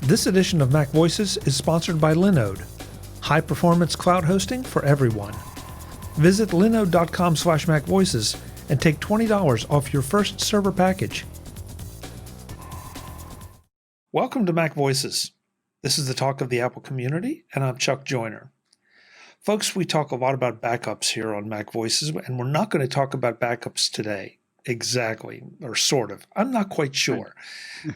This edition of MacVoices is sponsored by Linode, high-performance cloud hosting for everyone. Visit linode.com/MacVoices and take $20 off your first server package. Welcome to MacVoices. This is the talk of the Apple community, and I'm Chuck Joyner. Folks, we talk a lot about backups here on MacVoices, and we're not going to talk about backups today. Exactly, or sort of. I'm not quite sure.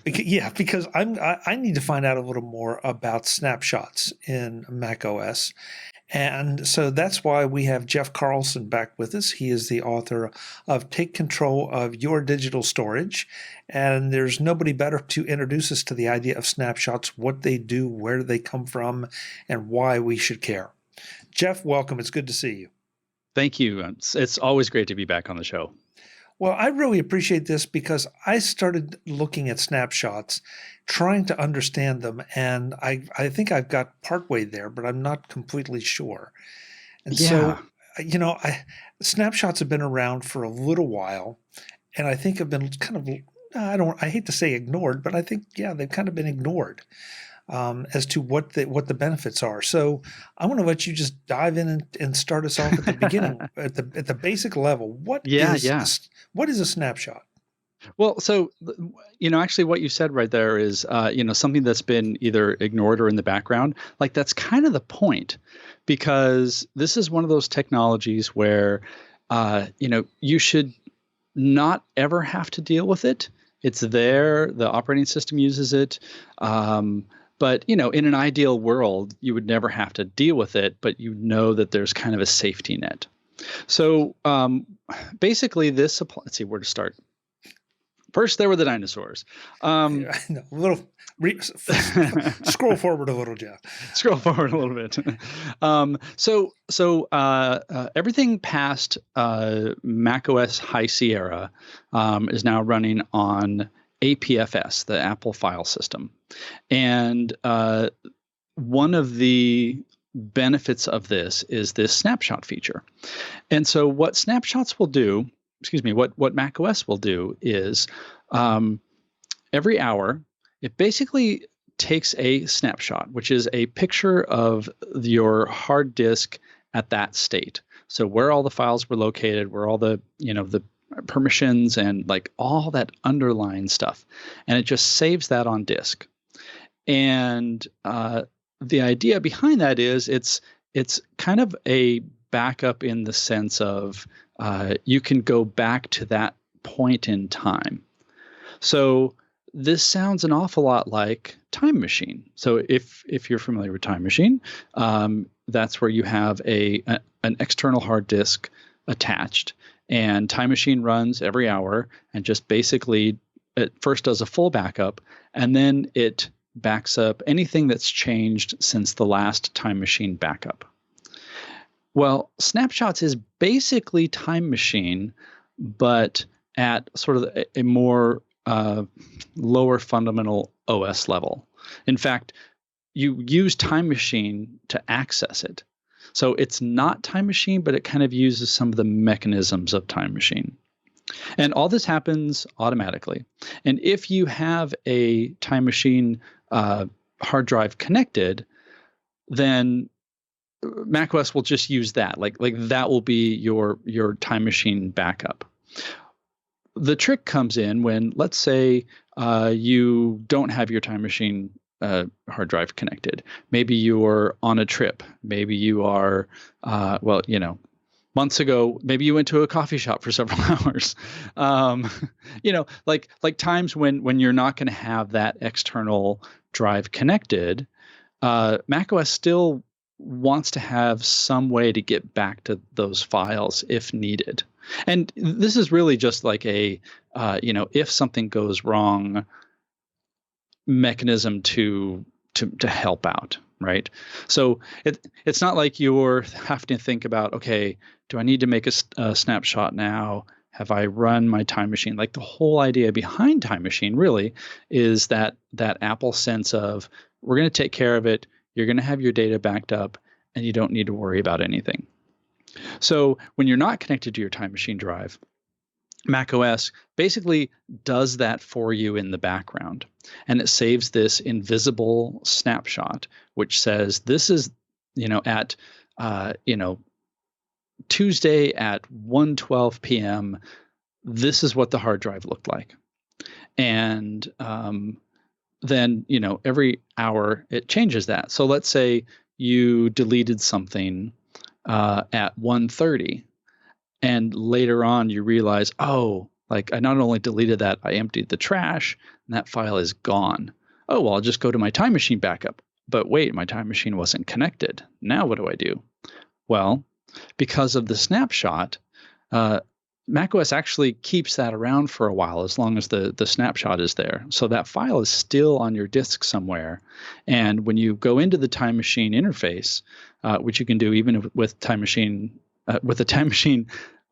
Because I need to find out a little more about snapshots in macOS. And so that's why we have Jeff Carlson back with us. He is the author of Take Control of Your Digital Storage. And there's nobody better to introduce us to the idea of snapshots, what they do, where they come from, and why we should care. Jeff, welcome. It's good to see you. Thank you. It's always great to be back on the show. Well, I really appreciate this because I started looking at snapshots, trying to understand them, and I think I've got partway there, but I'm not completely sure. And so, snapshots have been around for a little while, and I think have been kind of, I hate to say ignored, but I think, they've kind of been ignored as to what the benefits are. So I want to let you just dive in and start us off at the beginning, at the basic level. What is a snapshot? Well, so, actually what you said right there is, something that's been either ignored or in the background. Like, that's kind of the point, because this is one of those technologies where, you should not ever have to deal with it. It's there. The operating system uses it. But, in an ideal world, you would never have to deal with it, but you know that there's kind of a safety net. So basically let's see where to start. First, there were the dinosaurs. Scroll forward a little, Jeff. Scroll forward a little bit. Everything past macOS High Sierra is now running on APFS, the Apple file system. And one of the benefits of this is this snapshot feature. And so what snapshots will do, what macOS will do is every hour, it basically takes a snapshot, which is a picture of your hard disk at that state. So where all the files were located, where all the, the permissions and like all that underlying stuff. And it just saves that on disk. And the idea behind that is it's kind of a backup in the sense of you can go back to that point in time. So this sounds an awful lot like Time Machine. So if you're familiar with Time Machine, that's where you have an external hard disk attached, and Time Machine runs every hour and just basically it first does a full backup, and then it backs up anything that's changed since the last Time Machine backup. Well, Snapshots is basically Time Machine, but at sort of a more lower fundamental OS level. In fact, you use Time Machine to access it. So it's not Time Machine, but it kind of uses some of the mechanisms of Time Machine. And all this happens automatically. And if you have a Time Machine hard drive connected, then macOS will just use that. Like that will be your Time Machine backup. The trick comes in when, let's say, you don't have your Time Machine hard drive connected. Maybe you're on a trip. Maybe you are, months ago, maybe you went to a coffee shop for several hours. Like times when you're not going to have that external drive connected, macOS still wants to have some way to get back to those files if needed. And this is really just like a, if something goes wrong mechanism to help out, right? So it's not like you're having to think about, okay, do I need to make a snapshot now? Have I run my Time Machine? Like the whole idea behind Time Machine really is that Apple sense of we're going to take care of it. You're going to have your data backed up, and you don't need to worry about anything. So when you're not connected to your Time Machine drive, macOS basically does that for you in the background, and it saves this invisible snapshot, which says this is, at, Tuesday at 1:12 p.m. This is what the hard drive looked like, and then every hour it changes that. So let's say you deleted something at 1:30. And later on, you realize, oh, like I not only deleted that, I emptied the trash, and that file is gone. Oh, well, I'll just go to my time machine backup. But wait, my time machine wasn't connected. Now what do I do? Well, because of the snapshot, macOS actually keeps that around for a while as long as the snapshot is there. So that file is still on your disk somewhere. And when you go into the time machine interface, which you can do even with time machine with a time machine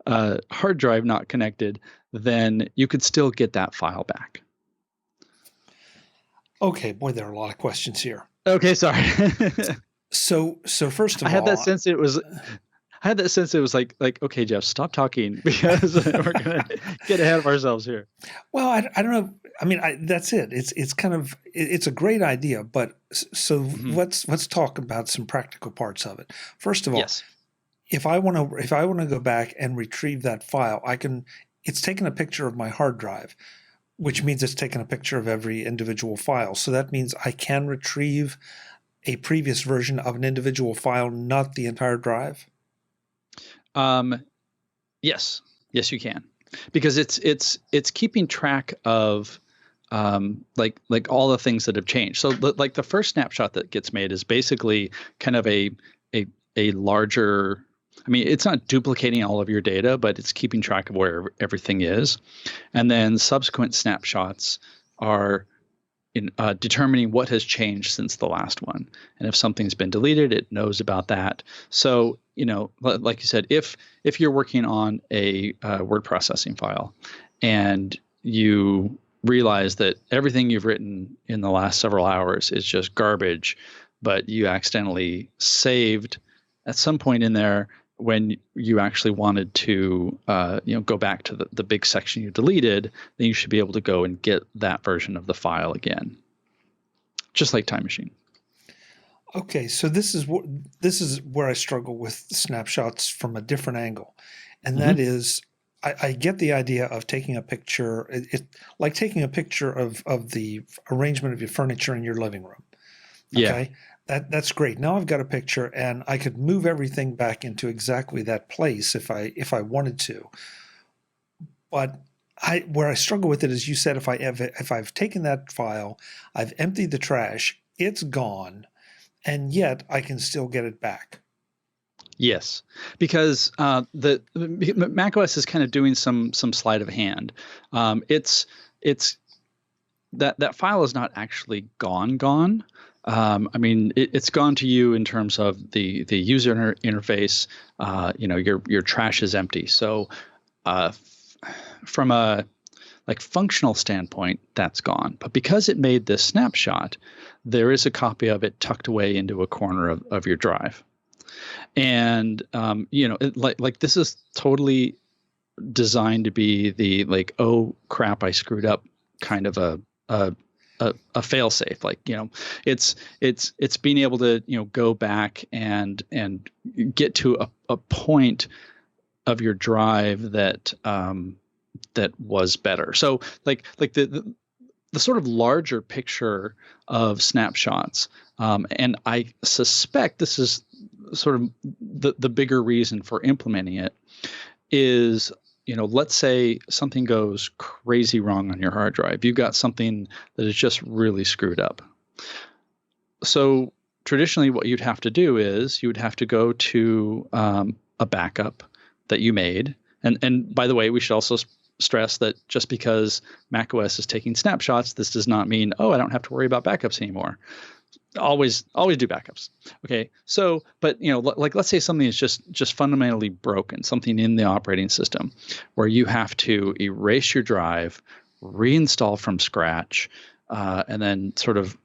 hard drive not connected, then you could still get that file back. Okay, boy, there are a lot of questions here. Okay, sorry. So first of all, I had that sense it was like, okay, Jeff, stop talking because we're gonna get ahead of ourselves here. Well, I don't know. I mean, that's it. It's kind of it's a great idea, but so let's talk about some practical parts of it. First of all, yes. If I want to go back and retrieve that file, it's taking a picture of my hard drive, which means it's taking a picture of every individual file. So that means I can retrieve a previous version of an individual file, not the entire drive. Yes, you can, because it's keeping track of like all the things that have changed. So like the first snapshot that gets made is basically kind of a larger. I mean, it's not duplicating all of your data, but it's keeping track of where everything is. And then subsequent snapshots are determining what has changed since the last one. And if something's been deleted, it knows about that. So, like you said, if you're working on a word processing file and you realize that everything you've written in the last several hours is just garbage, but you accidentally saved at some point in there when you actually wanted to go back to the big section you deleted, then you should be able to go and get that version of the file again, just like Time Machine. Okay, so this is where I struggle with snapshots from a different angle, and that is I get the idea of taking a picture, like taking a picture of the arrangement of your furniture in your living room. Okay. Yeah. That's great. Now I've got a picture, and I could move everything back into exactly that place if I wanted to. But where I struggle with it is, you said if I've taken that file, I've emptied the trash, it's gone, and yet I can still get it back. Yes, because the macOS is kind of doing some sleight of hand. It's that file is not actually gone. I mean, it's gone to you in terms of the user interface. Your trash is empty. So from a functional standpoint, that's gone. But because it made this snapshot, there is a copy of it tucked away into a corner of your drive. And this is totally designed to be the oh crap, I screwed up kind of a fail safe. It's being able to go back and get to a point of your drive that was better. So the sort of larger picture of snapshots, and I suspect this is sort of the bigger reason for implementing it, is let's say something goes crazy wrong on your hard drive. You've got something that is just really screwed up. So traditionally what you'd have to do is you would have to go to a backup that you made. And by the way, we should also stress that just because macOS is taking snapshots, this does not mean, oh, I don't have to worry about backups anymore. Always do backups. Okay. So, but let's say something is just fundamentally broken, something in the operating system where you have to erase your drive, reinstall from scratch, and then sort of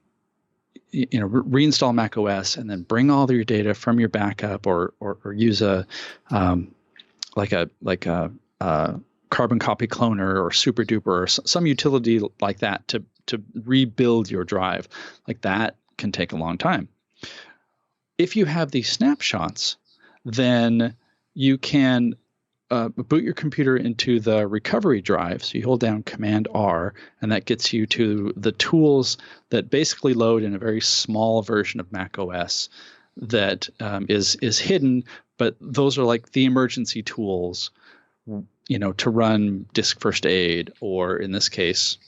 reinstall macOS, and then bring all of your data from your backup or use a Carbon Copy Cloner or Super Duper or some utility like that to rebuild your drive. Like that can take a long time. If you have these snapshots, then you can boot your computer into the recovery drive. So you hold down Command R, and that gets you to the tools that basically load in a very small version of macOS that is hidden, but those are like the emergency tools, to run disk first aid, or in this case,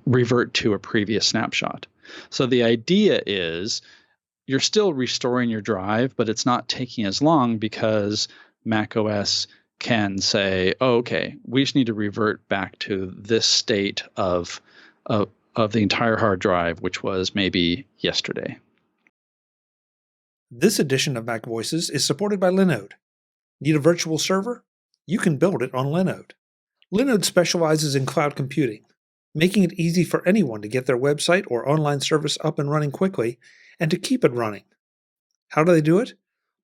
revert to a previous snapshot. So the idea is you're still restoring your drive, but it's not taking as long because macOS can say, oh, okay, we just need to revert back to this state of the entire hard drive, which was maybe yesterday. This edition of MacVoices is supported by Linode. Need a virtual server? You can build it on Linode. Linode specializes in cloud computing, making it easy for anyone to get their website or online service up and running quickly and to keep it running. How do they do it?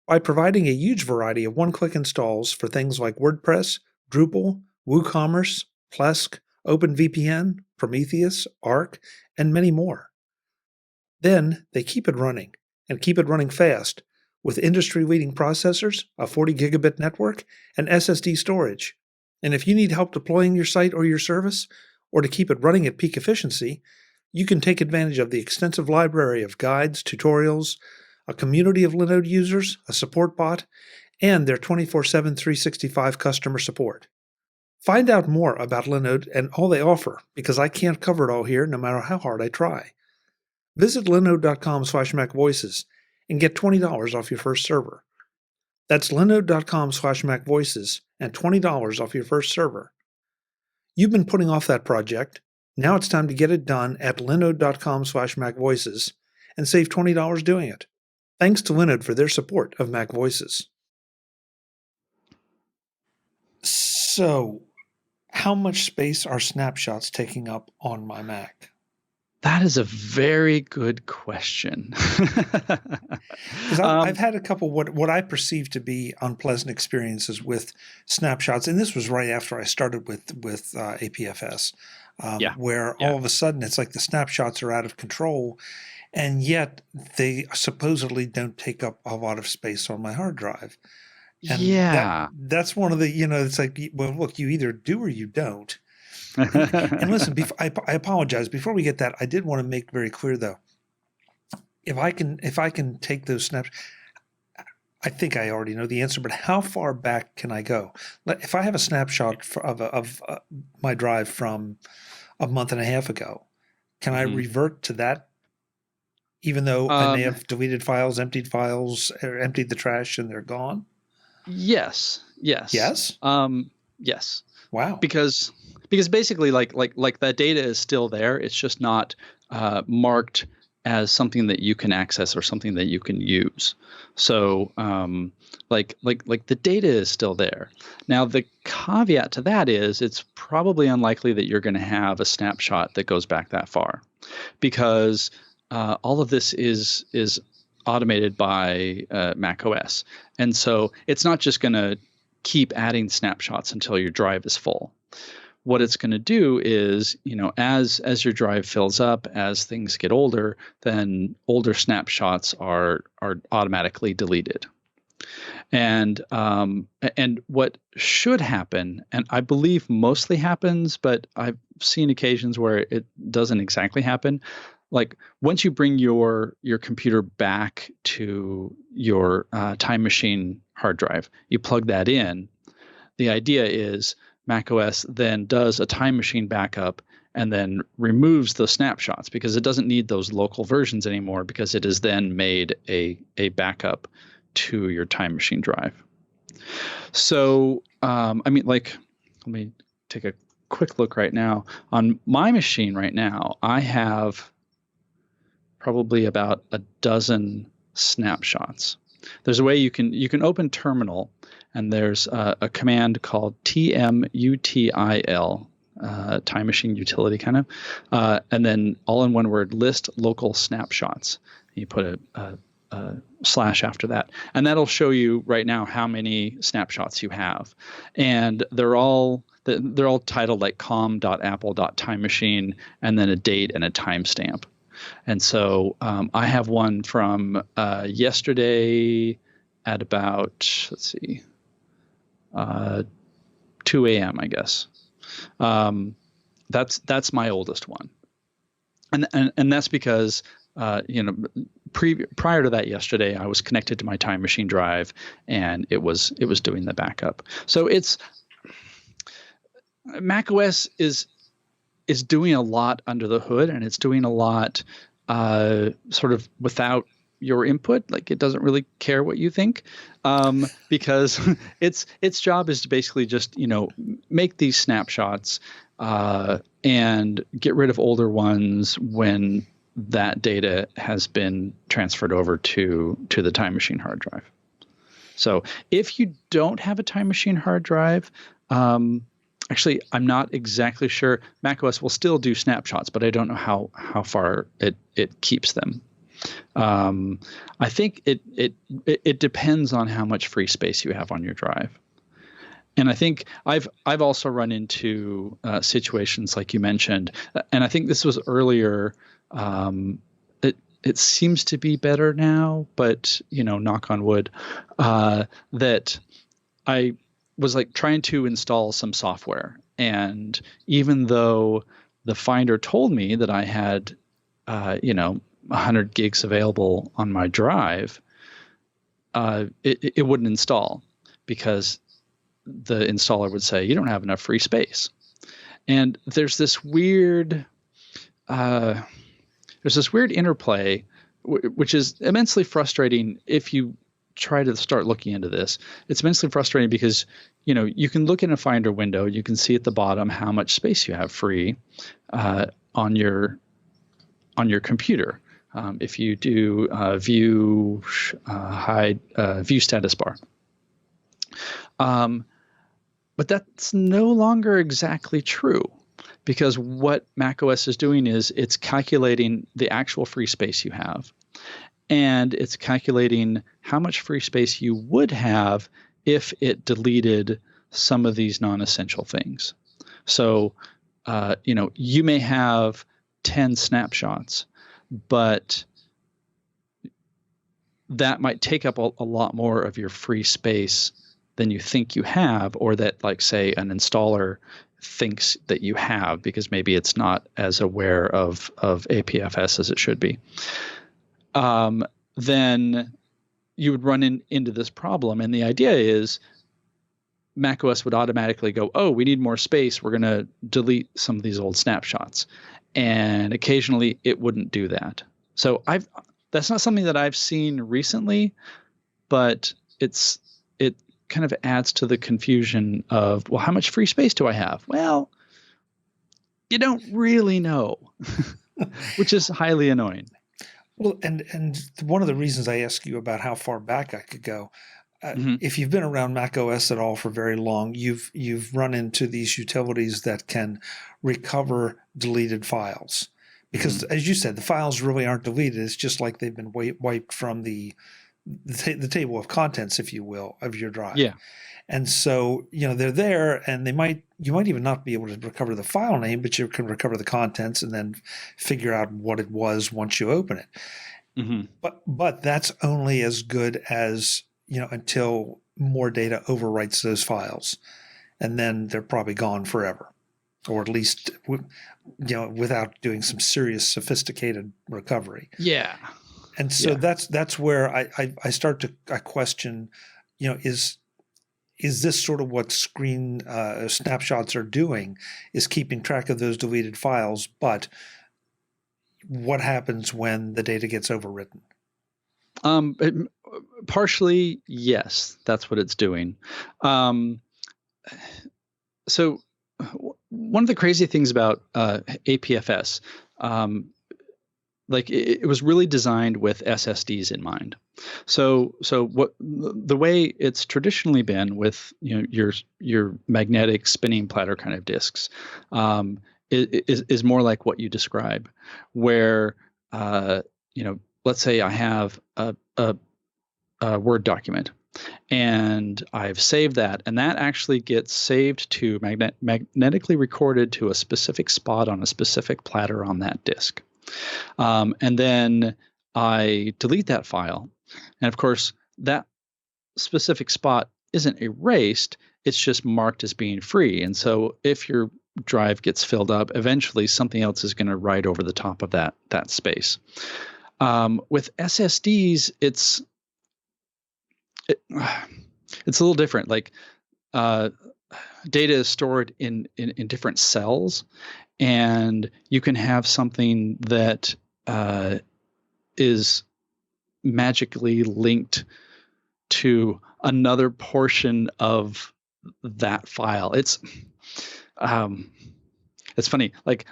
By providing a huge variety of one-click installs for things like WordPress, Drupal, WooCommerce, Plesk, OpenVPN, Prometheus, Arc, and many more. Then they keep it running, and keep it running fast, with industry-leading processors, a 40 gigabit network, and SSD storage. And if you need help deploying your site or your service, or to keep it running at peak efficiency, you can take advantage of the extensive library of guides, tutorials, a community of Linode users, a support bot, and their 24/7 365 customer support. Find out more about Linode and all they offer, because I can't cover it all here no matter how hard I try. Visit linode.com/macvoices and get $20 off your first server. That's linode.com/macvoices and $20 off your first server. You've been putting off that project. Now it's time to get it done at linode.com/macvoices and save $20 doing it. Thanks to Linode for their support of MacVoices. So, how much space are snapshots taking up on my Mac? That is a very good question. Because I've had a couple what I perceive to be unpleasant experiences with snapshots, and this was right after I started with APFS, where all of a sudden it's like the snapshots are out of control, and yet they supposedly don't take up a lot of space on my hard drive. And that's one of the, it's like, well, look, you either do or you don't. And listen, I apologize. Before we get that, I did want to make very clear, though, if I can take those snaps, I think I already know the answer, but how far back can I go? If I have a snapshot of my drive from a month and a half ago, can I revert to that, even though I may have deleted files, emptied files, or emptied the trash and they're gone? Yes. Yes? Yes. Wow. Because basically, like that data is still there. It's just not marked as something that you can access or something that you can use. So, like the data is still there. Now, the caveat to that is it's probably unlikely that you're going to have a snapshot that goes back that far, because all of this is automated by macOS, and so it's not just going to keep adding snapshots until your drive is full. What it's going to do is, as your drive fills up, as things get older, then older snapshots are automatically deleted. And what should happen, and I believe mostly happens, but I've seen occasions where it doesn't exactly happen. Like once you bring your computer back to your Time Machine hard drive, you plug that in. The idea is macOS then does a Time Machine backup and then removes the snapshots, because it doesn't need those local versions anymore, because it has then made a backup to your Time Machine drive. So, let me take a quick look right now. On my machine right now, I have probably about a dozen snapshots. There's a way you can open Terminal, and there's a command called tmutil, Time Machine Utility kind of, and then all in one word, list local snapshots. You put a slash after that, and that'll show you right now how many snapshots you have, and they're all titled like com.apple.timemachine and then a date and a timestamp. And so I have one from yesterday at about 2 a.m. I guess. That's my oldest one, and that's because prior to that yesterday I was connected to my Time Machine drive and it was doing the backup. So it's macOS is doing a lot under the hood, and it's doing a lot sort of without your input. Like, it doesn't really care what you think, because its job is to basically just make these snapshots and get rid of older ones when that data has been transferred over to the Time Machine hard drive. So if you don't have a Time Machine hard drive, actually, I'm not exactly sure. macOS will still do snapshots, but I don't know how far it keeps them. I think it depends on how much free space you have on your drive. And I think I've also run into situations like you mentioned, and I think this was earlier. It seems to be better now, but knock on wood, that I was like trying to install some software, and even though the Finder told me that I had 100 gigs available on my drive, it wouldn't install because the installer would say you don't have enough free space. And there's this weird interplay, which is immensely frustrating if you try to start looking into this. It's immensely frustrating because you can look in a Finder window, you can see at the bottom how much space you have free on your computer. If you do view hide view status bar, but that's no longer exactly true, because what macOS is doing is it's calculating the actual free space you have, and it's calculating how much free space you would have if it deleted some of these non-essential things. So, you may have 10 snapshots, but that might take up a lot more of your free space than you think you have, or that, like, say, an installer thinks that you have, because maybe it's not as aware of APFS as it should be. Then you would run into this problem. And the idea is macOS would automatically go, oh, we need more space, we're going to delete some of these old snapshots. And occasionally it wouldn't do that. So that's not something that I've seen recently, but it kind of adds to the confusion of, well, how much free space do I have? Well, you don't really know, which is highly annoying. Well, and one of the reasons I ask you about how far back I could go, if you've been around macOS at all for very long, you've run into these utilities that can recover deleted files, because, as you said, the files really aren't deleted. It's just like they've been wiped from the table of contents, if you will, of your drive. Yeah. And so, they're there, and you might even not be able to recover the file name, but you can recover the contents and then figure out what it was once you open it. Mm-hmm. But that's only as good as, until more data overwrites those files, and then they're probably gone forever, or at least, without doing some serious sophisticated recovery. Yeah. And so that's where I start to question, is this sort of what screen snapshots are doing, is keeping track of those deleted files, but what happens when the data gets overwritten? Partially, yes, that's what it's doing. So one of the crazy things about APFS, like it was really designed with SSDs in mind. So what the way it's traditionally been with your magnetic spinning platter kind of disks is more like what you describe, where let's say I have a a Word document, and I've saved that, and that actually gets saved to magnetically recorded to a specific spot on a specific platter on that disk. And then I delete that file, and of course that specific spot isn't erased, it's just marked as being free. And so if your drive gets filled up, eventually something else is going to write over the top of that space. With SSDs, it's a little different. Like data is stored in different cells, and you can have something that is magically linked to another portion of that file. It's funny. Like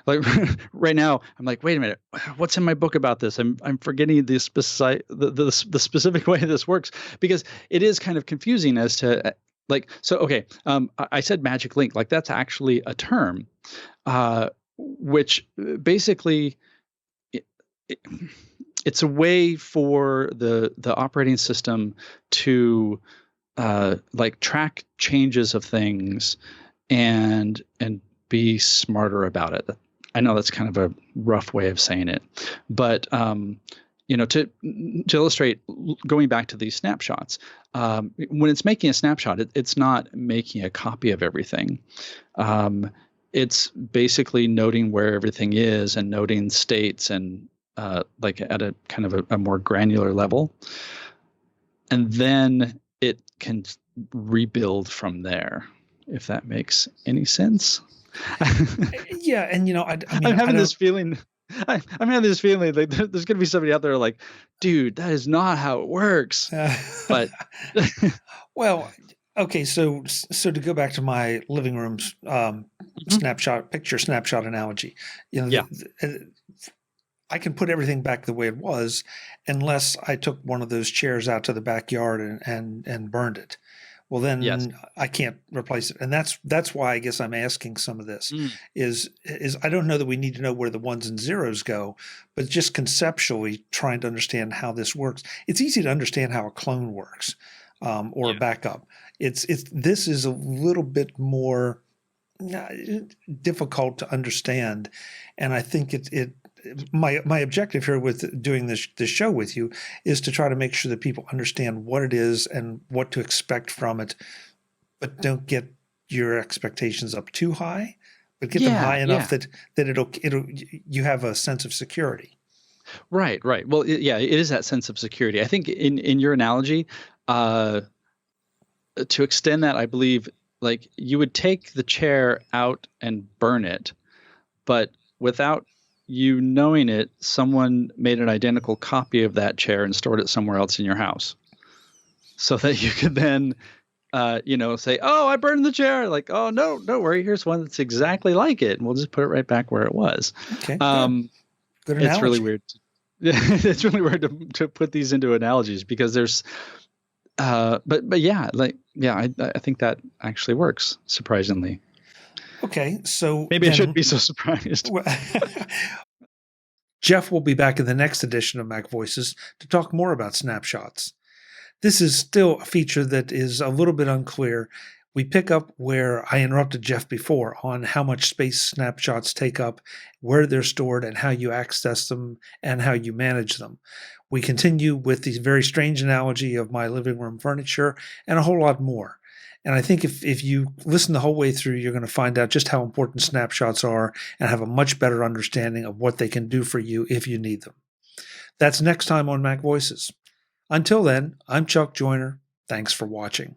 right now, I'm like, wait a minute, what's in my book about this? I'm forgetting the specific way this works, because it is kind of confusing as to like. So okay, I said magic link. Like that's actually a term, which basically it's a way for the operating system to like track changes of things and be smarter about it. I know that's kind of a rough way of saying it, but to illustrate, going back to these snapshots, when it's making a snapshot, it's not making a copy of everything. It's basically noting where everything is and noting states and like at a kind of a more granular level, and then it can rebuild from there, if that makes any sense. Yeah, and I'm having this feeling. I'm having this feeling like there's going to be somebody out there like, dude, that is not how it works. But well, okay, so to go back to my living room's picture snapshot analogy, I can put everything back the way it was, unless I took one of those chairs out to the backyard and burned it. Well, then yes. I can't replace it. And that's why I guess I'm asking some of this is I don't know that we need to know where the ones and zeros go, but just conceptually trying to understand how this works. It's easy to understand how a clone works or a backup. This is a little bit more difficult to understand. And I think my objective here with doing this show with you is to try to make sure that people understand what it is and what to expect from it, but don't get your expectations up too high, but get them high enough that it'll you have a sense of security. Right. Well, it is that sense of security. I think in your analogy, to extend that, I believe like you would take the chair out and burn it, but without you knowing it, someone made an identical copy of that chair and stored it somewhere else in your house, so that you could then, say, "Oh, I burned the chair." Like, "Oh no, don't worry. Here's one that's exactly like it, and we'll just put it right back where it was." Okay. Good analogy. It's really weird. It's really weird to put these into analogies because there's, I think that actually works surprisingly. Okay, so maybe I shouldn't be so surprised. Jeff will be back in the next edition of MacVoices to talk more about snapshots. This is still a feature that is a little bit unclear. We pick up where I interrupted Jeff before on how much space snapshots take up, where they're stored, and how you access them and how you manage them. We continue with the very strange analogy of my living room furniture and a whole lot more. And I think if you listen the whole way through, you're going to find out just how important snapshots are and have a much better understanding of what they can do for you if you need them. That's next time on MacVoices. Until then, I'm Chuck Joyner. Thanks for watching.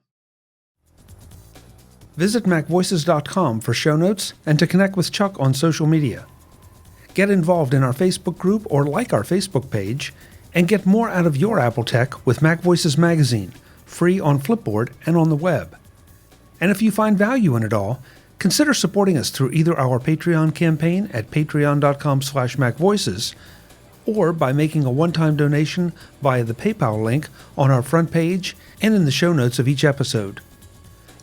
Visit MacVoices.com for show notes and to connect with Chuck on social media. Get involved in our Facebook group or like our Facebook page, and get more out of your Apple tech with MacVoices Magazine, free on Flipboard and on the web. And if you find value in it all, consider supporting us through either our Patreon campaign at patreon.com/MacVoices or by making a one-time donation via the PayPal link on our front page and in the show notes of each episode.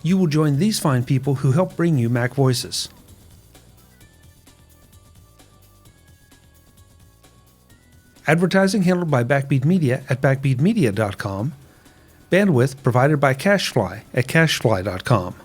You will join these fine people who help bring you MacVoices. Advertising handled by Backbeat Media at backbeatmedia.com. Bandwidth provided by CacheFly at cachefly.com.